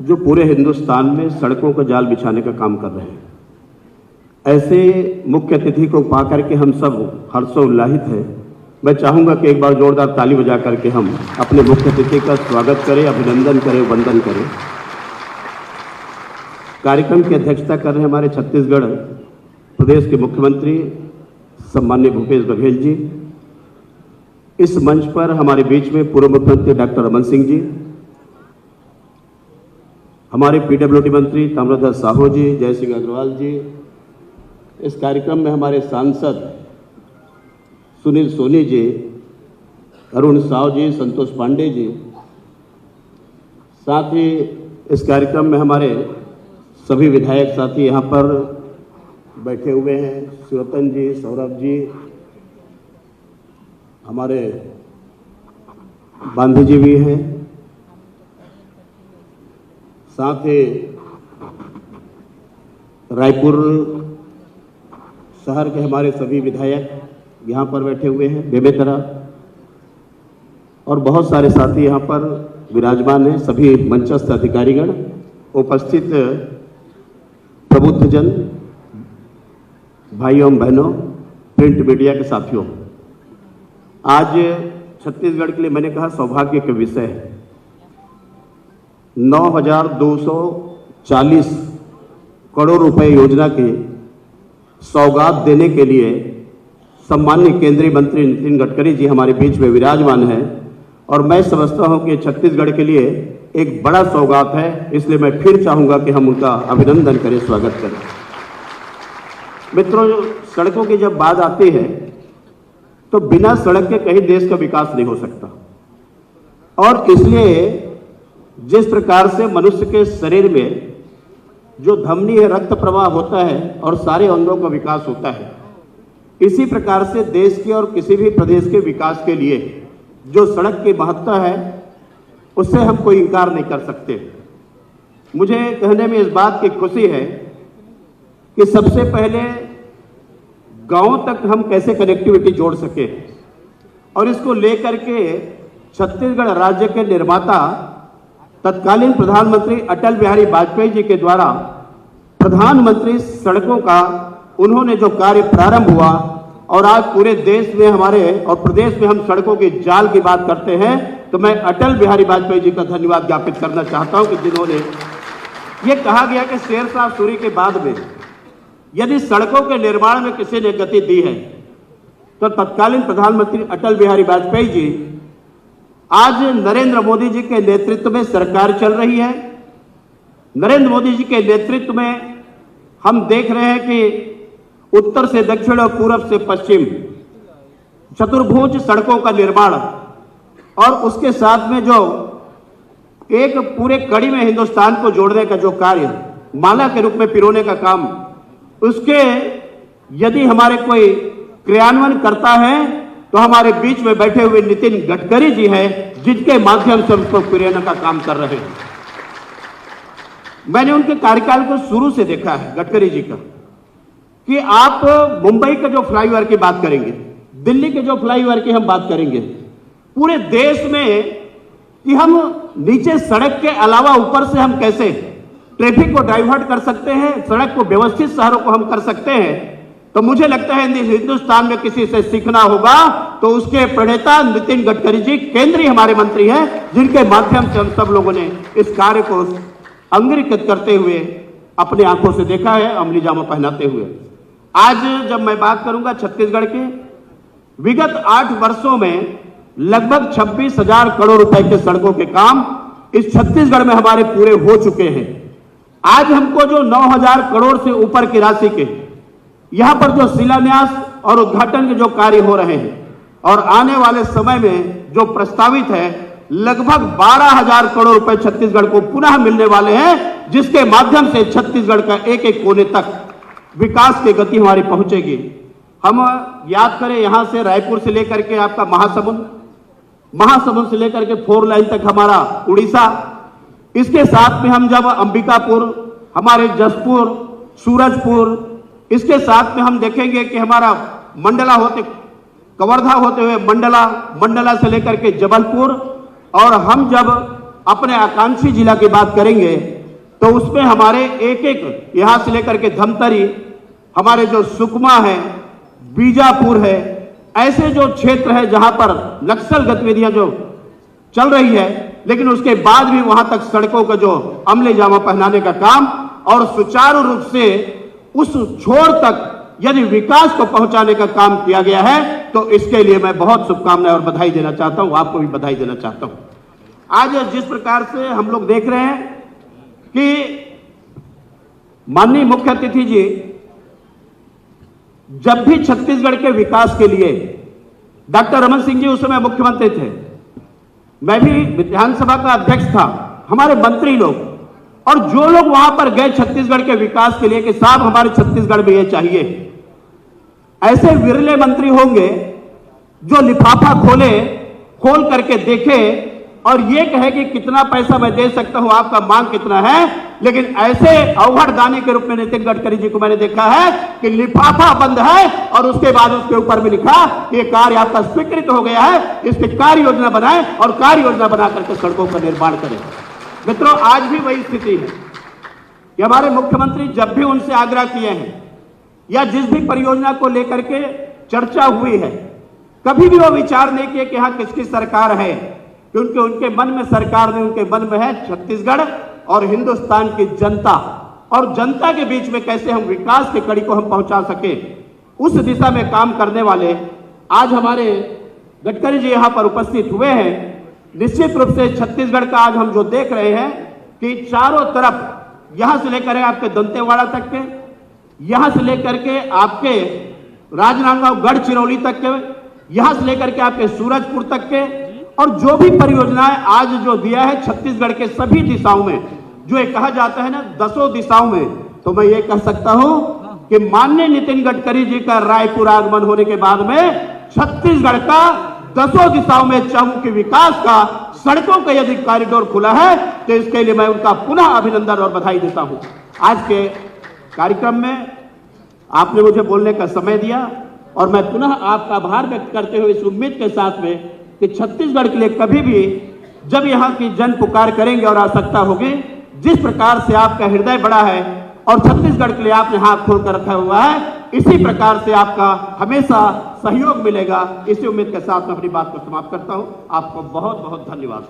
जो पूरे हिंदुस्तान में सड़कों का जाल बिछाने का काम कर रहे हैं। ऐसे मुख्य अतिथि को पा करके हम सब हर्षोल्लासित हैं। मैं चाहूँगा कि एक बार जोरदार ताली बजा करके हम अपने मुख्य अतिथि का स्वागत करें, अभिनंदन करें, वंदन करें। कार्यक्रम की अध्यक्षता कर रहे हैं हमारे छत्तीसगढ़ प्रदेश के मुख्यमंत्री सम्माननीय भूपेश बघेल जी। इस मंच पर हमारे बीच में पूर्व मुख्यमंत्री डॉक्टर रमन सिंह जी, हमारे पीडब्ल्यूडी मंत्री ताम्रध्वज साहू जी, जय सिंह अग्रवाल जी। इस कार्यक्रम में हमारे सांसद सुनील सोनी जी, अरुण साव जी, संतोष पांडे जी। साथ ही इस कार्यक्रम में हमारे सभी विधायक साथी यहाँ पर बैठे हुए हैं। सुरतन जी, सौरभ जी, हमारे बांधी जी भी हैं। साथ ही रायपुर शहर के हमारे सभी विधायक यहाँ पर बैठे हुए हैं बेबेतरा, और बहुत सारे साथी यहाँ पर विराजमान हैं। सभी मंचस्थ अधिकारीगण, उपस्थित प्रबुद्धजन, भाइयों बहनों, प्रिंट मीडिया के साथियों, आज छत्तीसगढ़ के लिए मैंने कहा सौभाग्य का विषय है। 9,240 करोड़ रुपए योजना के सौगात देने के लिए सम्माननीय केंद्रीय मंत्री नितिन गडकरी जी हमारे बीच में विराजमान हैं, और मैं समझता हूं कि छत्तीसगढ़ के लिए एक बड़ा सौगात है। इसलिए मैं फिर चाहूंगा कि हम उनका अभिनंदन करें, स्वागत करें। मित्रों, सड़कों की जब बात आती है तो बिना सड़क के कहीं देश का विकास नहीं हो सकता, और इसलिए जिस प्रकार से मनुष्य के शरीर में जो धमनी है, रक्त प्रवाह होता है और सारे अंगों का विकास होता है, इसी प्रकार से देश के और किसी भी प्रदेश के विकास के लिए जो सड़क की महत्ता है उससे हम कोई इनकार नहीं कर सकते। मुझे कहने में इस बात की खुशी है कि सबसे पहले गांव तक हम कैसे कनेक्टिविटी जोड़ सके, और इसको लेकर के छत्तीसगढ़ राज्य के निर्माता तत्कालीन प्रधानमंत्री अटल बिहारी वाजपेयी जी के द्वारा प्रधानमंत्री सड़कों का उन्होंने जो कार्य प्रारंभ हुआ, और आज पूरे देश में हमारे और प्रदेश में हम सड़कों के जाल की बात करते हैं, तो मैं अटल बिहारी वाजपेयी जी का धन्यवाद ज्ञापित करना चाहता हूं कि जिन्होंने ये कहा गया कि शेरशाह सूरी के बाद में यदि सड़कों के निर्माण में किसी ने गति दी है तो तत्कालीन प्रधानमंत्री अटल बिहारी वाजपेयी जी। आज नरेंद्र मोदी जी के नेतृत्व में सरकार चल रही है। नरेंद्र मोदी जी के नेतृत्व में हम देख रहे हैं कि उत्तर से दक्षिण और पूरब से पश्चिम चतुर्भुज सड़कों का निर्माण, और उसके साथ में जो एक पूरे कड़ी में हिंदुस्तान को जोड़ने का जो कार्य, माला के रूप में पिरोने का काम, उसके यदि हमारे कोई क्रियान्वयन करता है तो हमारे बीच में बैठे हुए नितिन गडकरी जी हैं, जिनके माध्यम से उसको पिरोने का काम कर रहे हैं। मैंने उनके कार्यकाल को शुरू से देखा है गडकरी जी का, कि आप मुंबई का जो फ्लाईओवर की बात करेंगे, दिल्ली के जो फ्लाईओवर की हम बात करेंगे, पूरे देश में कि हम नीचे सड़क के अलावा ऊपर से हम कैसे ट्रैफिक को डाइवर्ट कर सकते हैं, सड़क को व्यवस्थित शहरों को हम कर सकते हैं। तो मुझे लगता है हिंदुस्तान में किसी से सीखना होगा तो उसके प्रणेता नितिन गडकरी जी केंद्रीय हमारे मंत्री हैं, जिनके माध्यम से हम सब लोगों ने इस कार्य को अंगीकृत करते हुए अपनी आंखों से देखा है, अमली जामा पहनाते हुए। आज जब मैं बात करूंगा छत्तीसगढ़ के, विगत 8 वर्षों में लगभग 26,000 करोड़ रुपए के सड़कों के काम इस छत्तीसगढ़ में हमारे पूरे हो चुके हैं। आज हमको जो 9,000 करोड़ से ऊपर की राशि के यहां पर जो शिलान्यास और उद्घाटन के जो कार्य हो रहे हैं, और आने वाले समय में जो प्रस्तावित है, लगभग 12,000 करोड़ रुपए छत्तीसगढ़ को पुनः मिलने वाले हैं, जिसके माध्यम से छत्तीसगढ़ का एक एक कोने तक विकास की गति हमारी पहुंचेगी। हम याद करें, यहां से रायपुर से लेकर के आपका महासमुंद से लेकर के 4 लाइन तक हमारा उड़ीसा, इसके साथ में हम जब अंबिकापुर, हमारे जसपुर, सूरजपुर, इसके साथ में हम देखेंगे कि हमारा मंडला होते कवर्धा होते हुए मंडला से लेकर के जबलपुर, और हम जब अपने आकांक्षी जिला की बात करेंगे तो उसमें हमारे एक एक यहां से लेकर के धमतरी, हमारे जो सुकमा है, बीजापुर है, ऐसे जो क्षेत्र है जहां पर नक्सल गतिविधियां जो चल रही है, लेकिन उसके बाद भी वहां तक सड़कों का जो अमले जामा पहनाने का काम और सुचारू रूप से उस छोर तक यदि विकास को पहुंचाने का काम किया गया है, तो इसके लिए मैं बहुत शुभकामनाएं और बधाई देना चाहता हूं, आपको भी बधाई देना चाहता हूं। आज जिस प्रकार से हम लोग देख रहे हैं कि माननीय मुख्य अतिथि जी जब भी छत्तीसगढ़ के विकास के लिए, डॉक्टर रमन सिंह जी उस समय मुख्यमंत्री थे, मैं भी विधानसभा का अध्यक्ष था, हमारे मंत्री लोग और जो लोग वहां पर गए छत्तीसगढ़ के विकास के लिए कि साहब हमारे छत्तीसगढ़ में ये चाहिए, ऐसे विरले मंत्री होंगे जो लिफाफा खोल करके देखे और ये कहे कि कितना पैसा मैं दे सकता हूं, आपका मांग कितना है। लेकिन ऐसे अवहड़ दानी के रूप में नितिन गडकरी जी को मैंने देखा है कि लिफाफा बंद है और उसके बाद उसके ऊपर भी लिखा कि ये कार्य आपका स्वीकृत हो गया है, इसकी कार्य योजना बनाए और कार्य योजना बना करके सड़कों का निर्माण करें। मित्रों, आज भी वही स्थिति है कि हमारे मुख्यमंत्री जब भी उनसे आग्रह किए हैं या जिस भी परियोजना को लेकर के चर्चा हुई है, कभी भी वो विचार नहीं किए कि हाँ किसकी सरकार है, क्योंकि उनके मन में सरकार नहीं, उनके मन में है छत्तीसगढ़ और हिंदुस्तान की जनता, और जनता के बीच में कैसे हम विकास की कड़ी को हम पहुंचा सके, उस दिशा में काम करने वाले आज हमारे गडकरी जी यहां पर उपस्थित हुए हैं। निश्चित रूप से छत्तीसगढ़ का आज हम जो देख रहे हैं कि चारों तरफ यहां से लेकर आपके दंतेवाड़ा तक के, यहां से लेकर के आपके राजनांदगांव गढ़चिरौली तक के, यहां से लेकर के आपके सूरजपुर तक के, और जो भी परियोजनाएं आज जो दिया है छत्तीसगढ़ के सभी दिशाओं में, जो ये कहा जाता है ना 10 दिशाओं में, तो मैं ये कह सकता हूं कि माननीय नितिन गडकरी जी का रायपुर आगमन होने के बाद में छत्तीसगढ़ का 10 दिशाओं में चहुमुखी विकास का, सड़कों का यदि कॉरिडोर खुला है तो इसके लिए मैं उनका पुनः अभिनंदन और बधाई देता हूं। आज के कार्यक्रम में आपने मुझे बोलने का समय दिया और मैं पुनः आपका आभार व्यक्त करते हुए इस उम्मीद के साथ में कि छत्तीसगढ़ के लिए कभी भी जब यहाँ की जन पुकार करेंगे और आवश्यकता होगी, जिस प्रकार से आपका हृदय बड़ा है और छत्तीसगढ़ के लिए आपने हाथ खोल कर रखा हुआ है, इसी प्रकार से आपका हमेशा सहयोग मिलेगा। इसी उम्मीद के साथ मैं अपनी बात को समाप्त करता हूं। आपको बहुत बहुत धन्यवाद।